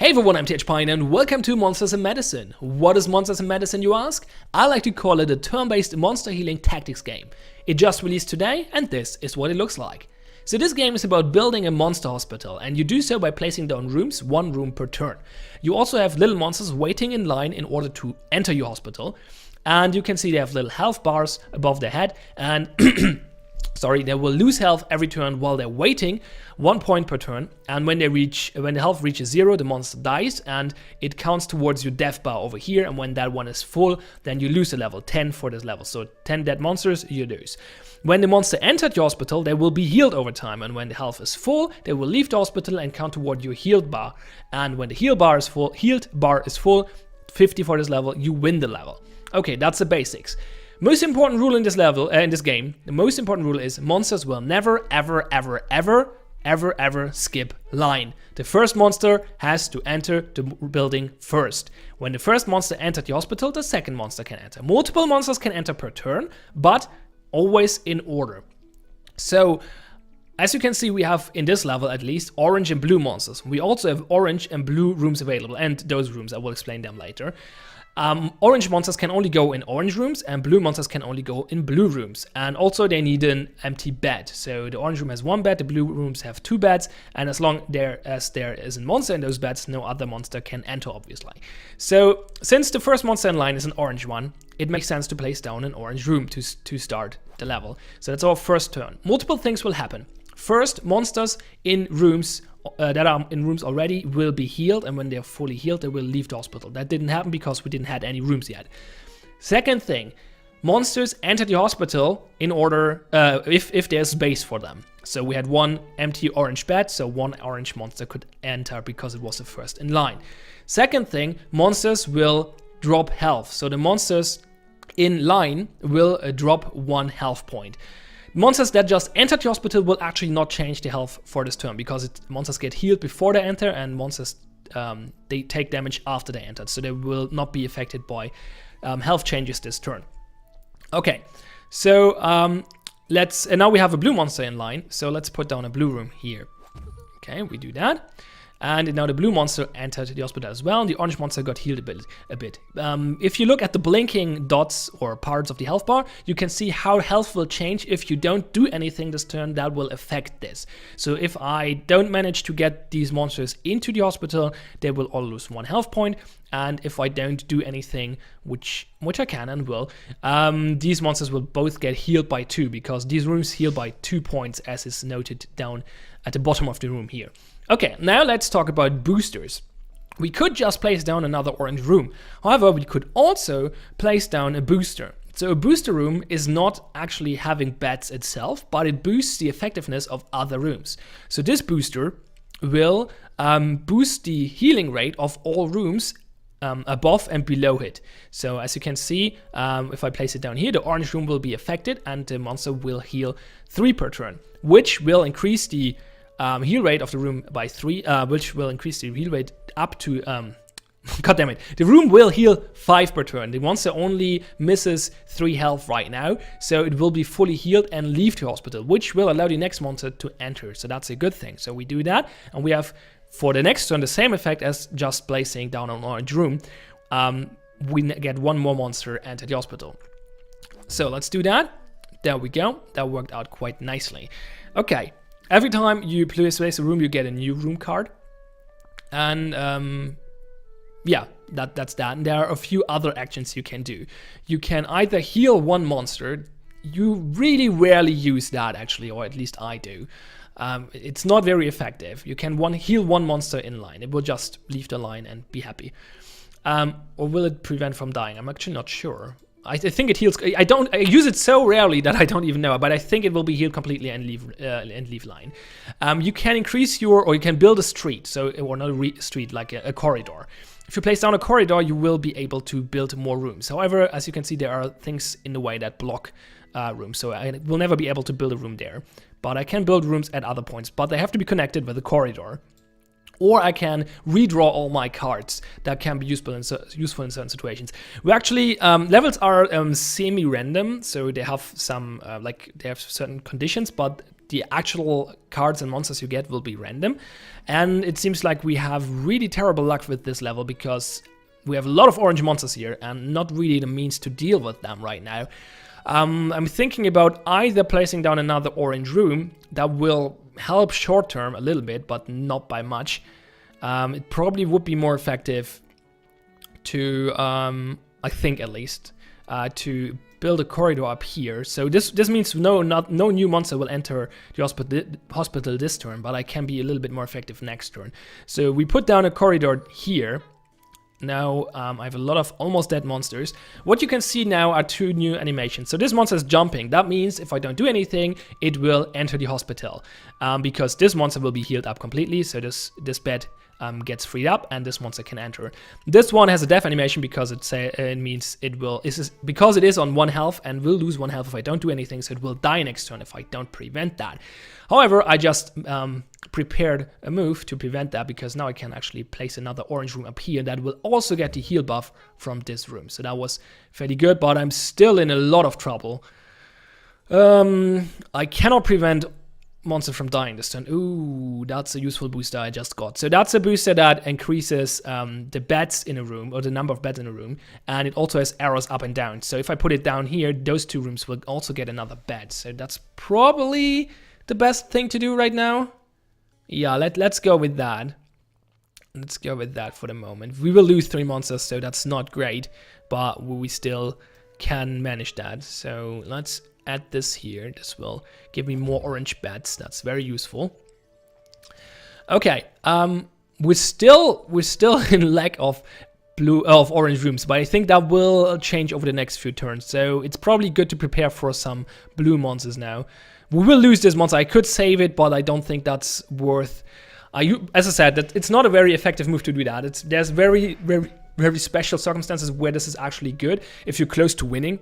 Hey everyone, I'm Pion and welcome to Monsters in Medicine. What is Monsters in Medicine, you ask? I like to call it a turn-based monster healing tactics game. It just released today and this is what it looks like. So this game is about building a monster hospital, and you do so by placing down rooms, one room per turn. You also have little monsters waiting in line in order to enter your hospital, and you can see they have little health bars above their head, and they will lose health every turn while they're waiting, 1 point per turn, and when the health reaches 0, the monster dies, and it counts towards your death bar over here, and when that one is full, then you lose a level, 10 for this level, so 10 dead monsters, you lose. When the monster entered your hospital, they will be healed over time, and when the health is full, they will leave the hospital and count toward your healed bar, and when the healed bar is full, 50 for this level, you win the level. Okay, that's the basics. Most important rule in this level, in this game, the most important rule is monsters will never, ever skip line. The first monster has to enter the building first. When the first monster entered the hospital, the second monster can enter. Multiple monsters can enter per turn, but always in order. So, as you can see, we have, in this level at least, orange and blue monsters. We also have orange and blue rooms available, and those rooms, I will explain them later. Orange monsters can only go in orange rooms, and blue monsters can only go in blue rooms. And also they need an empty bed. So the orange room has 1 bed, the blue rooms have 2 beds, and as long as there is a monster in those beds, no other monster can enter, obviously. So since the first monster in line is an orange one, it makes sense to place down an orange room to start the level. So that's our first turn. Multiple things will happen. First, monsters in rooms that are in rooms already will be healed, and when they're fully healed, they will leave the hospital. That didn't happen because we didn't have any rooms yet. Second thing, monsters enter the hospital in order, if there's space for them. So we had 1 empty orange bed, so 1 orange monster could enter because it was the first in line. Second thing, monsters will drop health. So the monsters in line will drop 1 health point. Monsters that just entered the hospital will actually not change the health for this turn because monsters get healed before they enter, and monsters they take damage after they entered, so they will not be affected by health changes this turn. Okay, so and now we have a blue monster in line, so let's put down a blue room here. Okay, we do that. And now the blue monster entered the hospital as well, and the orange monster got healed a bit. If you look at the blinking dots or parts of the health bar, you can see how health will change if you don't do anything this turn that will affect this. So if I don't manage to get these monsters into the hospital, they will all lose 1 health point. And if I don't do anything, which I can and will, these monsters will both get healed by 2, because these rooms heal by 2 points, as is noted down at the bottom of the room here. Okay, now let's talk about boosters. We could just place down another orange room. However, we could also place down a booster. So a booster room is not actually having beds itself, but it boosts the effectiveness of other rooms. So this booster will boost the healing rate of all rooms above and below it. So as you can see, if I place it down here, the orange room will be affected and the monster will heal 3 per turn, which will increase the heal rate of the room by 3, which will increase the heal rate up to, god damn it, the room will heal 5 per turn. The monster only misses 3 health right now, so it will be fully healed and leave the hospital, which will allow the next monster to enter, so that's a good thing. So we do that, and we have, for the next turn, the same effect as just placing down an orange room. We get 1 more monster enter the hospital. So let's do that. There we go. That worked out quite nicely. Okay. Every time you place a room, you get a new room card. And yeah, that's that. And there are a few other actions you can do. You can either heal 1 monster. You really rarely use that, actually, or at least I do. It's not very effective. You can heal 1 monster in line. It will just leave the line and be happy. Or will it prevent from dying? I'm actually not sure. I think it heals. I use it so rarely that I don't even know, but I think it will be healed completely and leave line. You can increase or you can build a street, or not a street, like a corridor. If you place down a corridor, you will be able to build more rooms. However, as you can see, there are things in the way that block rooms, so I will never be able to build a room there. But I can build rooms at other points, but they have to be connected with a corridor. Or I can redraw all my cards that can be useful in certain situations. We actually, levels are semi-random, so they have some, they have certain conditions, but the actual cards and monsters you get will be random. And it seems like we have really terrible luck with this level because we have a lot of orange monsters here and not really the means to deal with them right now. I'm thinking about either placing down another orange room that will help short term a little bit, but not by much. It probably would be more effective to, I think at least, to build a corridor up here. So this means no new monster will enter the hospital this turn, but I can be a little bit more effective next turn. So we put down a corridor here. Now I have a lot of almost dead monsters. What you can see now are two new animations. So this monster is jumping. That means if I don't do anything, it will enter the hospital. Because this monster will be healed up completely. So this bed gets freed up and this monster can enter. This one has a death animation because it means it will, because it is on 1 health and will lose 1 health if I don't do anything, so it will die next turn if I don't prevent that. However, I just prepared a move to prevent that because now I can actually place another orange room up here that will also get the heal buff from this room. So that was fairly good, but I'm still in a lot of trouble. I cannot prevent monster from dying this turn. Ooh, that's a useful booster I just got. So that's a booster that increases the beds in a room, or the number of beds in a room, and it also has arrows up and down. So if I put it down here, those 2 rooms will also get another bed. So that's probably the best thing to do right now. Yeah, let's go with that. Let's go with that for the moment. We will lose 3 monsters, so that's not great, but we still can manage that. So let's add this here. This will give me more orange beds. That's very useful. Okay, we're still in lack of orange rooms, but I think that will change over the next few turns. So it's probably good to prepare for some blue monsters now. We will lose this monster. I could save it, but I don't think that's worth. As I said, that it's not a very effective move to do that. There's very special circumstances where this is actually good. If you're close to winning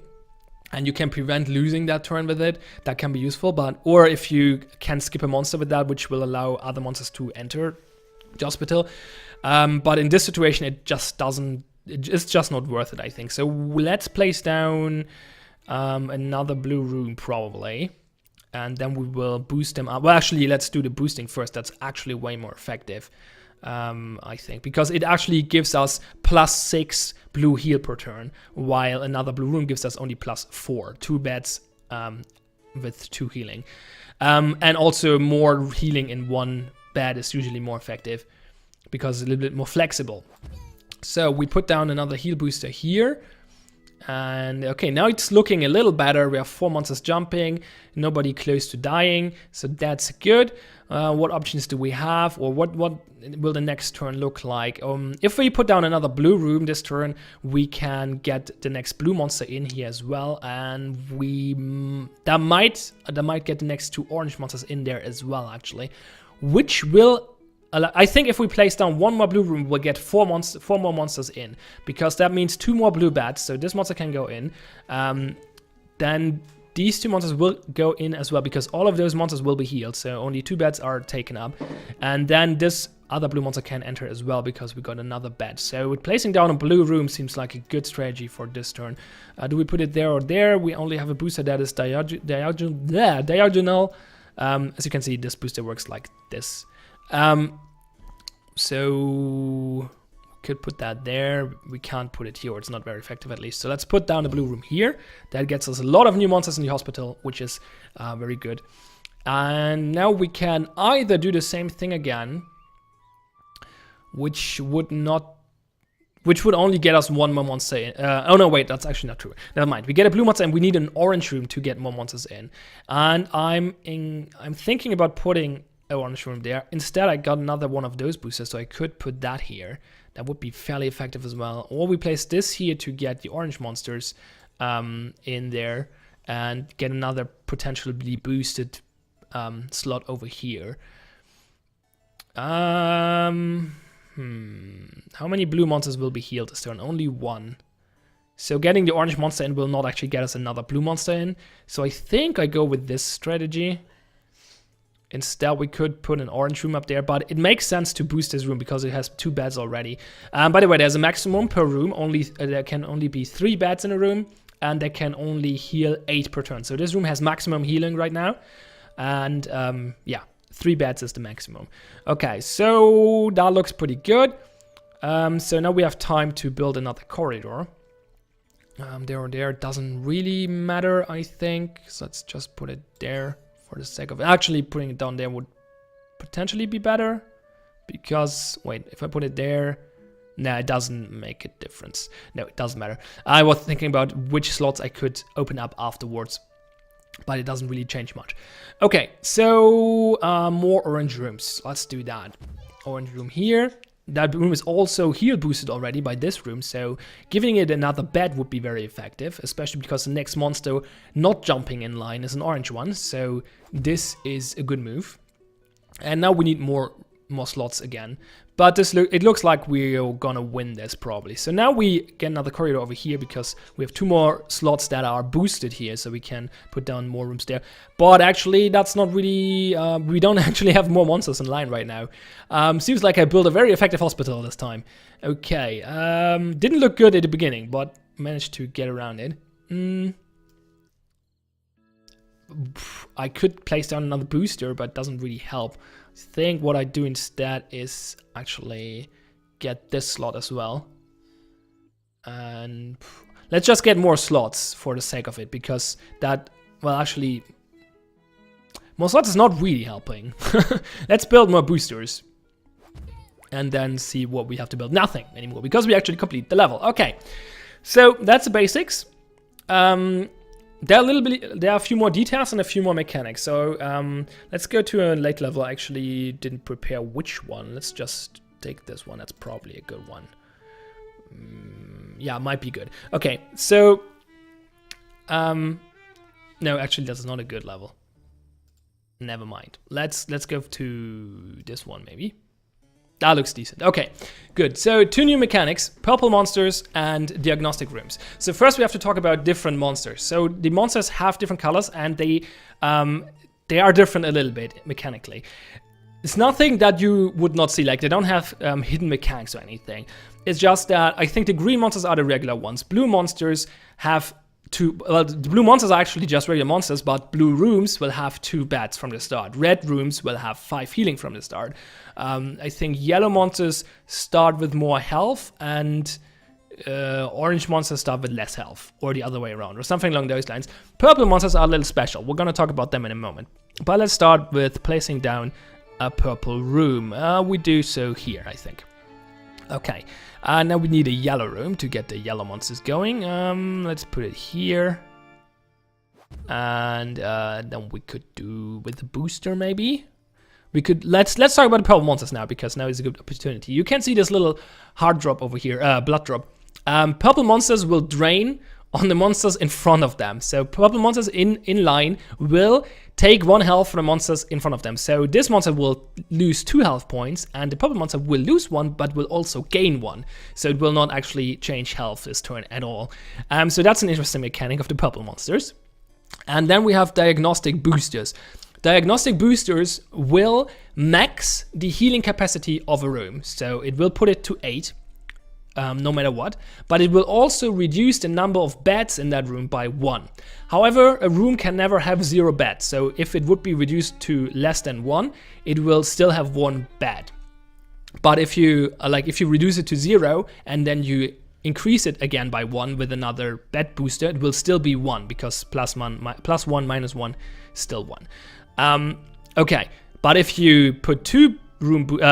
and you can prevent losing that turn with it, that can be useful. Or if you can skip a monster with that, which will allow other monsters to enter the hospital. But in this situation, it just doesn't. It's just not worth it, I think. So let's place down another blue room probably. And then we will boost them up. Well, actually, let's do the boosting first. That's actually way more effective, I think. Because it actually gives us +6 blue heal per turn, while another blue room gives us only +4. 2 beds with 2 healing. And also more healing in 1 bed is usually more effective, because it's a little bit more flexible. So we put down another heal booster here. And okay, now it's looking a little better. We have 4 monsters jumping, nobody close to dying, so that's good. What options do we have, or what will the next turn look like? If we put down another blue room this turn, we can get the next blue monster in here as well, and that might get the next 2 orange monsters in there as well, actually, which will. I think if we place down 1 more blue room, we'll get 4 more monsters in, because that means 2 more blue bats, so this monster can go in. Then these 2 monsters will go in as well, because all of those monsters will be healed, so only 2 beds are taken up. And then this other blue monster can enter as well, because we got another bed. So with placing down a blue room seems like a good strategy for this turn. Do we put it there or there? We only have a booster that is diagonal. As you can see, this booster works like this. So could put that there. We can't put it here, or it's not very effective at least. So let's put down the blue room here. That gets us a lot of new monsters in the hospital, which is very good. And now we can either do the same thing again, which would only get us 1 more monster in. Oh no, wait, that's actually not true. Never mind. We get a blue monster and we need an orange room to get more monsters in. And I'm thinking about putting orange room there. Instead, I got another one of those boosters, so I could put that here. That would be fairly effective as well. Or we place this here to get the orange monsters in there and get another potentially boosted slot over here. How many blue monsters will be healed this turn? Only 1. So getting the orange monster in will not actually get us another blue monster in. So I think I go with this strategy. Instead, we could put an orange room up there, but it makes sense to boost this room because it has 2 beds already. By the way, there's a maximum per room. There can only be 3 beds in a room, and they can only heal 8 per turn. So this room has maximum healing right now. And yeah, 3 beds is the maximum. Okay, so that looks pretty good. So now we have time to build another corridor. There or there doesn't really matter, I think. So let's just put it there for the sake of it. Actually, putting it down there would potentially be better. Because, wait, if I put it there, nah, it doesn't make a difference. No, it doesn't matter. I was thinking about which slots I could open up afterwards. But it doesn't really change much. Okay, so more orange rooms. Let's do that. Orange room here. That room is also heal boosted already by this room, so giving it another bed would be very effective, especially because the next monster not jumping in line is an orange one, so this is a good move. And now we need more slots again, but it looks like we're gonna win this probably. So now we get another corridor over here because we have 2 more slots that are boosted here, so we can put down more rooms there. But actually, that's not really, we don't actually have more monsters in line right now. Seems like I built a very effective hospital this time. Okay, didn't look good at the beginning, but managed to get around it. I could place down another booster, but it doesn't really help. I think what I do instead is actually get this slot as well. And let's just get more slots for the sake of it, because that, well, actually, more slots is not really helping. Let's build more boosters. And then see what we have to build. Nothing anymore, because we actually complete the level. Okay, so that's the basics. There are a few more details and a few more mechanics. So let's go to a late level. I actually didn't prepare which one. Let's just take this one. That's probably a good one. Yeah, might be good. Okay, so no, actually that's not a good level. Never mind. Let's go to this one maybe. That looks decent. Okay, good. So 2 new mechanics, purple monsters and diagnostic rooms. So first we have to talk about different monsters. So the monsters have different colors and they are different a little bit mechanically. It's nothing that you would not see, like they don't have hidden mechanics or anything. It's just that I think the green monsters are the regular ones. Blue monsters have well, the blue monsters are actually just regular monsters, but blue rooms will have 2 bats from the start. Red rooms will have 5 healing from the start. I think yellow monsters start with more health, and orange monsters start with less health, or the other way around, or something along those lines. Purple monsters are a little special. We're gonna talk about them in a moment. But let's start with placing down a purple room. We do so here, I think. Okay, now we need a yellow room to get the yellow monsters going. Let's put it here. And then we could do with the booster maybe. We could, let's talk about the purple monsters now, because now is a good opportunity. You can see this little heart drop over here, blood drop. Purple monsters will drain on the monsters in front of them. So purple monsters in line will take 1 health from the monsters in front of them. So this monster will lose 2 health points, and the purple monster will lose 1, but will also gain 1. So it will not actually change health this turn at all. So that's an interesting mechanic of the purple monsters. And then we have diagnostic boosters. Diagnostic boosters will max the healing capacity of a room. So it will put it to 8. No matter what, but it will also reduce the number of beds in that room by 1. However, a room can never have 0 beds, so if it would be reduced to less than 1, it will still have 1 bed. But if you reduce it to 0 and then you increase it again by 1 with another bed booster, it will still be 1, because plus 1 minus 1 is still 1. Okay, but if you put 2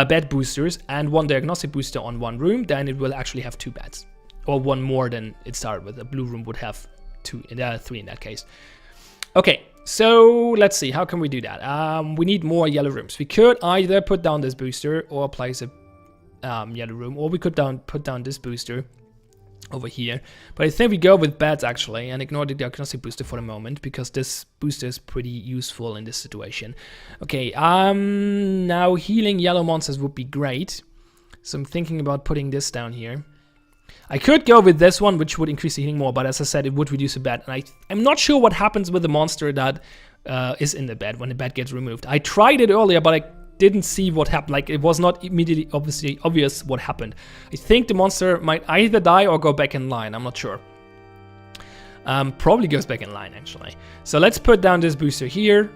bed boosters and 1 diagnostic booster on 1 room, then it will actually have 2 beds, or 1 more than it started with. A blue room would have 3 in that case. Okay, so let's see, how can we do that? We need more yellow rooms. We could either put down this booster or place a yellow room, or we could put down this booster over here. But I think we go with beds actually, and ignore the diagnostic booster for the moment, because this booster is pretty useful in this situation. Okay, now healing yellow monsters would be great. So I'm thinking about putting this down here. I could go with this one, which would increase the healing more, but as I said, it would reduce the bed. And I'm not sure what happens with the monster that is in the bed when the bed gets removed. I tried it earlier, but I didn't see what happened. Like, it was not immediately obvious what happened. I think the monster might either die or go back in line. I'm not sure. Probably goes back in line, actually. So let's put down this booster here.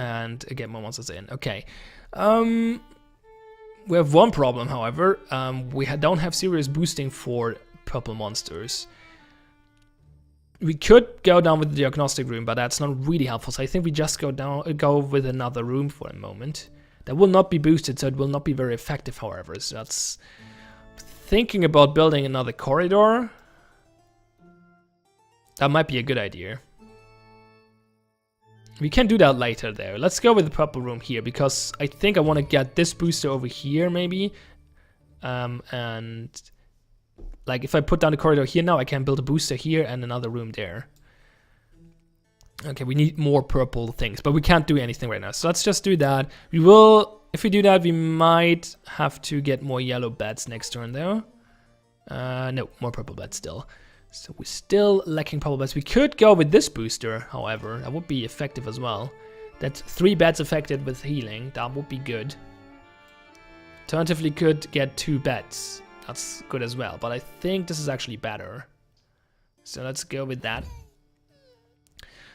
and get more monsters in. Okay. We have one problem, however. We don't have serious boosting for purple monsters. We could go down with the diagnostic room, but that's not really helpful. So I think we just go with another room for a moment. That will not be boosted, so it will not be very effective, however. So that's thinking about building another corridor. That might be a good idea. We can do that later there. Let's go with the purple room here, because I think I want to get this booster over here, maybe. And like if I put down the corridor here now, I can build a booster here and another room there. Okay, we need more purple things, but we can't do anything right now. So let's just do that. We will, if we do that, we might have to get more yellow beds next turn though. No, more purple beds still. So we're still lacking purple beds. We could go with this booster, however. That would be effective as well. That's 3 beds affected with healing. That would be good. Alternatively, could get 2 beds. That's good as well. But I think this is actually better. So let's go with that.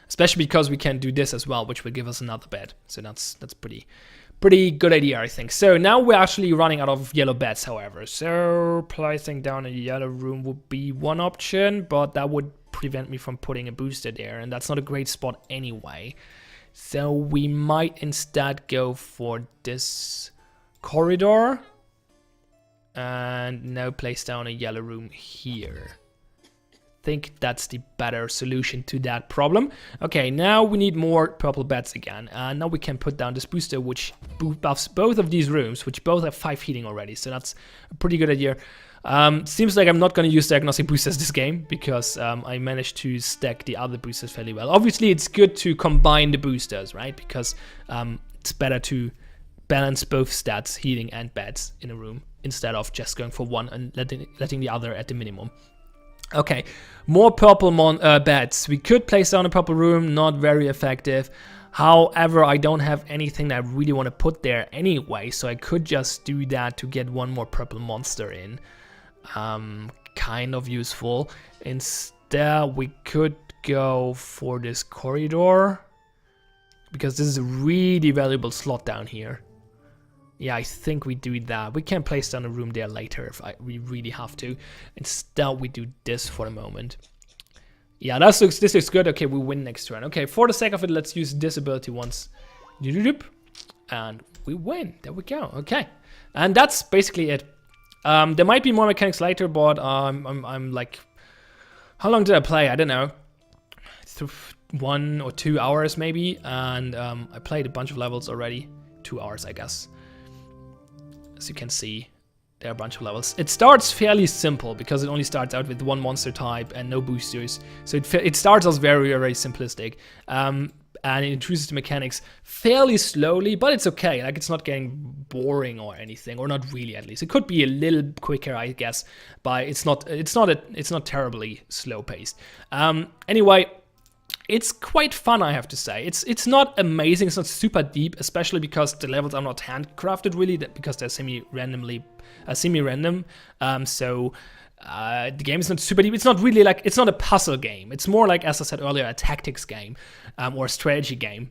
Especially because we can do this as well, which will give us another bed. So that's pretty good idea, I think. So now we're actually running out of yellow beds, however. So placing down a yellow room would be one option, but that would prevent me from putting a booster there, and that's not a great spot anyway. So we might instead go for this corridor and now place down a yellow room here. Think that's the better solution to that problem. Okay, now we need more purple beds again. Now we can put down this booster, which buffs both of these rooms, which both have 5 healing already. So that's a pretty good idea. Seems like I'm not going to use Diagnostic Boosters this game, because I managed to stack the other boosters fairly well. Obviously, it's good to combine the boosters, right? Because it's better to balance both stats, healing and beds, in a room, instead of just going for one and letting the other at the minimum. Okay, more purple beds. We could place down a purple room, not very effective. However, I don't have anything that I really want to put there anyway, so I could just do that to get one more purple monster in. Kind of useful. Instead, we could go for this corridor, because this is a really valuable slot down here. Yeah, I think we do that. We can place down a room there later if we really have to. Instead, we do this for the moment. Yeah, this looks good. Okay, we win next turn. Okay, for the sake of it, let's use this ability once. And we win. There we go. Okay. And that's basically it. There might be more mechanics later, but I'm like... How long did I play? I don't know. 1 or 2 hours maybe. And I played a bunch of levels already. 2 hours, I guess. As you can see, there are a bunch of levels. It starts fairly simple because it only starts out with 1 monster type and no boosters. So it starts as very, very simplistic. And it introduces the mechanics fairly slowly, but it's okay. Like, it's not getting boring or anything, or not really, at least. It could be a little quicker, I guess, but it's not terribly slow paced. Anyway, it's quite fun, I have to say. It's not amazing, it's not super deep, especially because the levels are not handcrafted really, because they're semi-random. So the game is not super deep. It's not really like, it's not a puzzle game. It's more like, as I said earlier, a tactics game or a strategy game.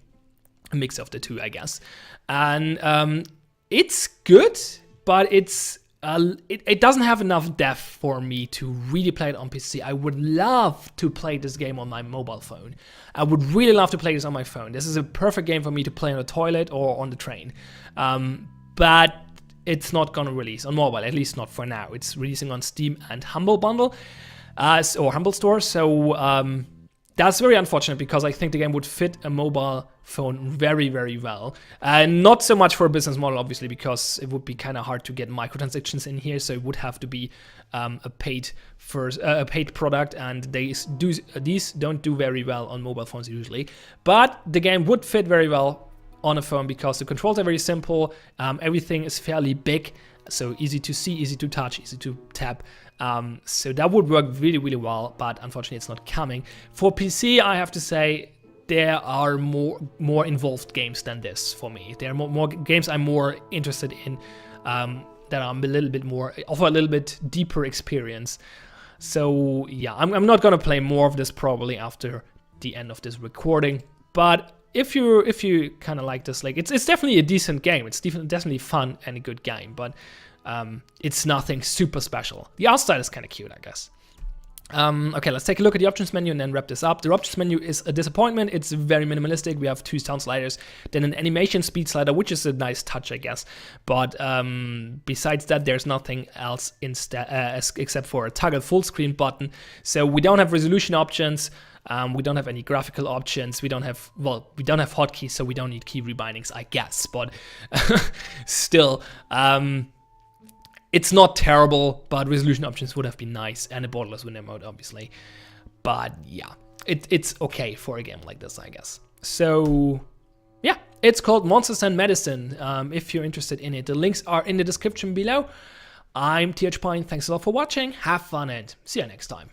A mix of the two, I guess. And it's good, but it doesn't have enough depth for me to really play it on PC. I would love to play this game on my mobile phone. I would really love to play this on my phone. This is a perfect game for me to play on the toilet or on the train. But it's not gonna release on mobile, at least not for now. It's releasing on Steam and Humble Bundle, or Humble Store. So that's very unfortunate, because I think the game would fit a mobile phone very, very well. Not so much for a business model, obviously, because it would be kind of hard to get microtransactions in here. So it would have to be a paid product, and these don't do very well on mobile phones usually. But the game would fit very well on a phone because the controls are very simple. Everything is fairly big, so easy to see, easy to touch, easy to tap. So that would work really, really well, but unfortunately it's not coming. For PC, I have to say, there are more involved games than this for me. There are more games I'm more interested in, that are a little bit more, offer a little bit deeper experience. So yeah, I'm not gonna play more of this probably after the end of this recording, but if you kind of like this, like it's definitely a decent game. It's definitely fun and a good game, but it's nothing super special. The art style is kind of cute, I guess. Okay, let's take a look at the options menu and then wrap this up. The options menu is a disappointment. It's very minimalistic. We have 2 sound sliders, then an animation speed slider, which is a nice touch, I guess. But besides that, there's nothing else except for a toggle full screen button. So we don't have resolution options. We don't have any graphical options. We don't have hotkeys, so we don't need key rebindings, I guess. But still, it's not terrible, but resolution options would have been nice, and a borderless window mode, obviously. But yeah, it's okay for a game like this, I guess. So yeah, it's called Monsters and Medicine. If you're interested in it, the links are in the description below. I'm TH Pion. Thanks a lot for watching. Have fun and see you next time.